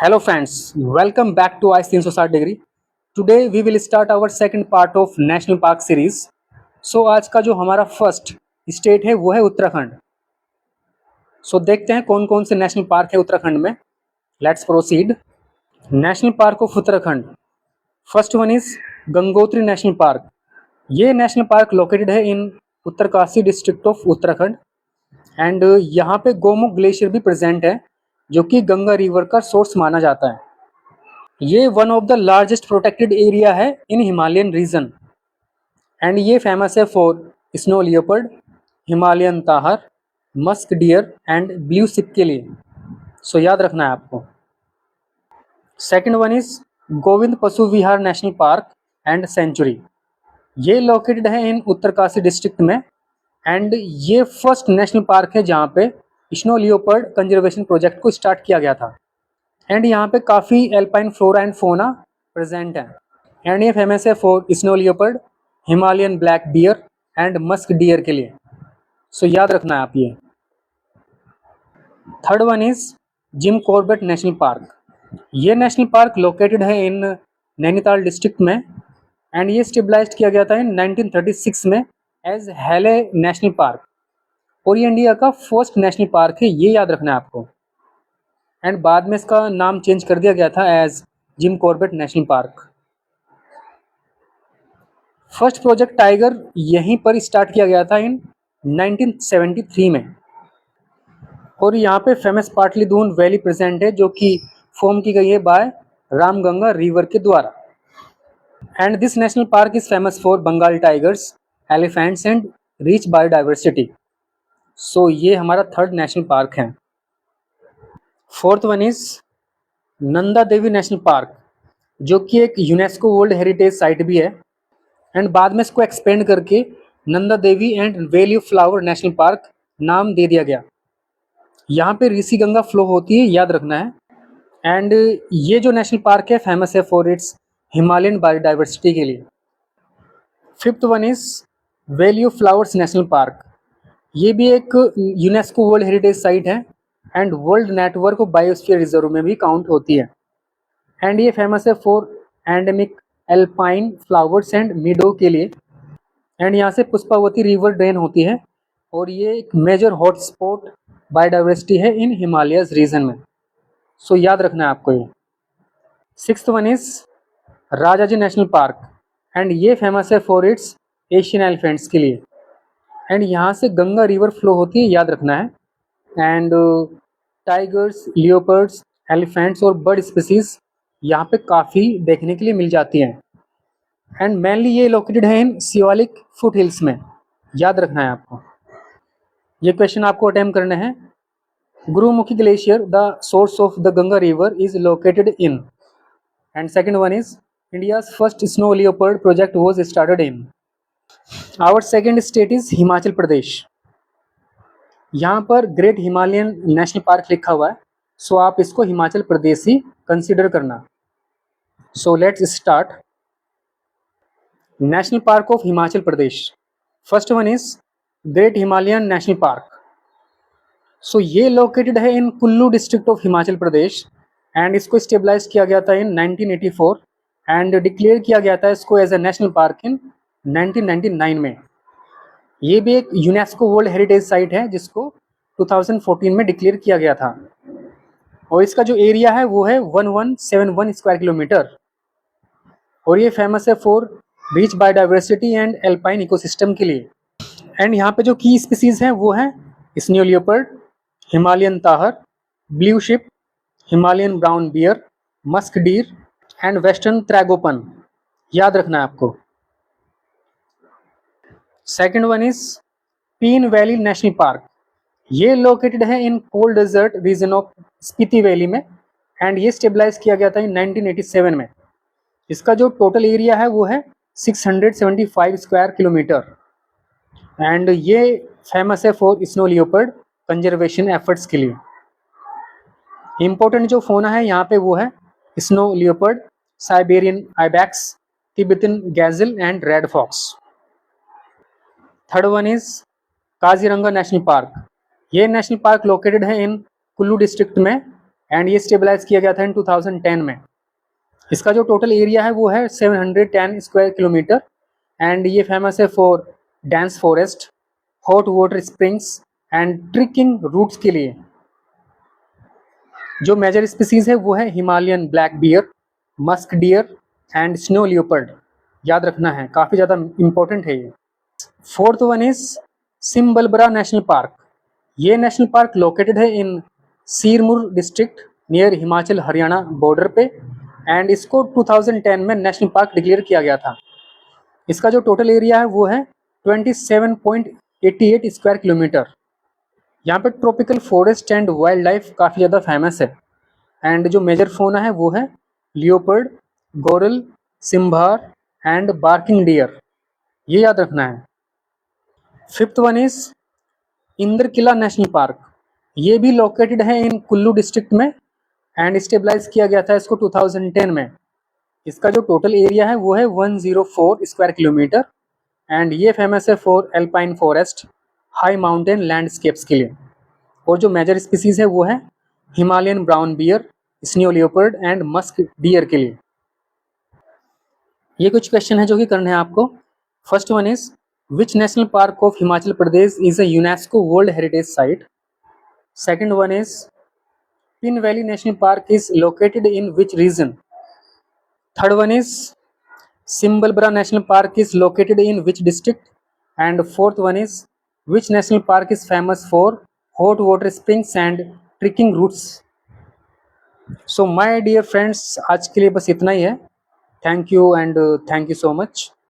Hello friends, welcome back to ICE 360 degree. Today we will start our second part of National Park series. So आज का जो हमारा first state है वो है उत्तराखंड. सो देखते हैं कौन कौन से नेशनल पार्क है उत्तराखंड में. Let's proceed. National park of Uttarakhand. First one is Gangotri national park. ये नेशनल पार्क लोकेटेड है in Uttarkashi district of Uttarakhand and यहाँ पे गोमुख ग्लेशियर भी प्रेजेंट है जो कि गंगा रिवर का सोर्स माना जाता है. ये one of the largest protected area है इन हिमालयन रीजन एंड ये फेमस है for snow leopard, Himalayan tahr, musk deer and blue sheep के लिए. सो याद रखना है आपको. सेकंड वन इज गोविंद पशु विहार नेशनल पार्क एंड सेंचुरी. ये लोकेटेड है इन उत्तरकाशी डिस्ट्रिक्ट में एंड ये फर्स्ट नेशनल पार्क है जहाँ पे स्नो लियोपर्ड कंजर्वेशन प्रोजेक्ट को स्टार्ट किया गया था एंड यहाँ पे काफ़ी alpine flora and fauna present है एंड ये फेमस है for snow leopard, Himalayan black beer and musk deer के लिए. सो याद रखना है आप ये. Third one is gym Corbett National park. ये नेशनल पार्क लोकेटेड है इन नैनीताल डिस्ट्रिक्ट में एंड ये स्टेबलाइज्ड किया गया था इन 1936 में एज हेले नेशनल पार्क और ये इंडिया का फर्स्ट नेशनल पार्क है, ये याद रखना है आपको. एंड बाद में इसका नाम चेंज कर दिया गया था as Jim Corbett National Park. First Project Tiger यहीं पर स्टार्ट किया गया था इन 1973 में और यहाँ पे फेमस पाटली दून वैली प्रेजेंट है जो कि फॉर्म की गई है बाय रामगंगा रिवर के द्वारा. And this national park is famous for Bengal tigers, elephants and rich biodiversity. So ये हमारा थर्ड नेशनल पार्क है. Fourth one is Nanda Devi national park जो कि एक यूनेस्को वर्ल्ड हेरिटेज साइट भी है एंड बाद में इसको एक्सपेंड करके Nanda Devi and valley of flower national park नाम दे दिया गया. यहाँ पे ऋषि गंगा फ्लो होती है, याद रखना है. एंड ये जो नेशनल पार्क है फेमस है फॉर इट्स हिमालयन बायोडाइवर्सिटी के लिए. Fifth one is valley of flowers national park. ये भी एक यूनेस्को वर्ल्ड हेरिटेज साइट है and world network of biosphere reserve में भी काउंट होती है एंड ये फेमस है for endemic alpine flowers and मीडो के लिए. एंड यहाँ से पुष्पावती रिवर ड्रेन होती है और ये एक मेजर हॉटस्पॉट बायोडाइवर्सिटी है इन हिमालयस रीजन में. सो याद रखना है आपको ये. Sixth one is Rajaji national park and ये फेमस है फॉर इट्स एशियन एलिफेंट्स के लिए एंड यहाँ से गंगा रिवर फ्लो होती है, याद रखना है. एंड टाइगर्स, लियोपर्ड्स, एलिफेंट्स और बर्ड स्पीसीज यहाँ पे काफ़ी देखने के लिए मिल जाती हैं एंड मेनली ये लोकेटेड है इन शिवालिक फुट हिल्स में, याद रखना है आपको. ये क्वेश्चन आपको अटेम्प्ट करने हैं. Gurumukhi glacier the source of the Ganga river is located in and second one is India's first snow leopard project was started in. Our second state is Himachal Pradesh. यहाँ पर ग्रेट हिमालयन नेशनल पार्क लिखा हुआ है सो आप इसको हिमाचल प्रदेश ही कंसिडर करना. So let's start. National park of Himachal Pradesh. First one is great Himalayan national park. So ये लोकेटेड है in Kullu district of Himachal Pradesh and इसको स्टेबलाइज किया गया था इन 1984 एंड डिक्लेयर किया गया था इसको as a national park in 1999 में. ये भी एक यूनेस्को वर्ल्ड हेरिटेज साइट है जिसको 2014 में डिक्लेयर किया गया था और इसका जो एरिया है वो है 1171 स्क्वायर किलोमीटर और ये फेमस है for rich biodiversity and alpine ecosystem के लिए. एंड यहाँ पे जो की स्पीसीज हैं वो है snow leopard, Himalayan tahr, blue sheep, Himalayan brown bear, musk deer and western tragopan, याद रखना है आपको. Second one is Pin valley national park. ये लोकेटेड है in cold desert region of Spiti valley में एंड ये स्टेबलाइज किया गया था इन 1987 में. इसका जो टोटल एरिया है वो है 675 स्क्वायर किलोमीटर एंड ये फेमस है for snow leopard conservation efforts के लिए. इम्पोर्टेंट जो फोना है यहाँ पे वो है snow leopard, Siberian ibex, Tibetan gazelle and red fox. Third one is Kaziranga national park. ये नेशनल पार्क लोकेटेड है इन कुल्लू डिस्ट्रिक्ट में एंड ये स्टेबलाइज किया गया था इन 2010 में। इसका जो टोटल एरिया है वो है 710 स्क्वायर किलोमीटर एंड ये फेमस है for dense forest, hot water springs and trekking routes के लिए। जो मेजर स्पीसीज है वो है Himalayan black bear, musk deer and snow leopard. याद रखना है, काफ़ी ज़्यादा इम्पोर्टेंट है ये। Fourth one is Simbalbara national park. ये नेशनल पार्क लोकेटेड है in Sirmaur district near Himachal Haryana border पे एंड इसको 2010 में नेशनल पार्क डिक्लेयर किया गया था। इसका जो टोटल एरिया है वो है 27.88 स्क्वायर किलोमीटर। यहाँ पे tropical forest and wild life काफ़ी ज़्यादा फेमस है एंड जो मेजर फोना है वो है leopard, goral, sambar and barking deer. ये याद रखना है। Fifth one is Indrakila national park. ये भी लोकेटेड है इन कुल्लू डिस्ट्रिक्ट में एंड स्टेबलाइज किया गया था इसको 2010 में। इसका जो टोटल एरिया है वो है 104 स्क्वायर किलोमीटर एंड ये फेमस है for alpine forest, high mountain landscapes के लिए। और जो मेजर स्पीसीज है वो है Himalayan brown beer, snow leopard and musk deer के लिए। ये कुछ क्वेश्चन है जो कि करने हैं आपको। First one is which national park of Himachal Pradesh is a UNESCO world heritage site. Second one is Pin valley national park is located in which region. Third one is Simbalbara national park is located in which district, and fourth one is which national park is famous for hot water springs and trekking routes. So my dear friends, आज के लिए बस इतना ही है। Thank you and thank you so much.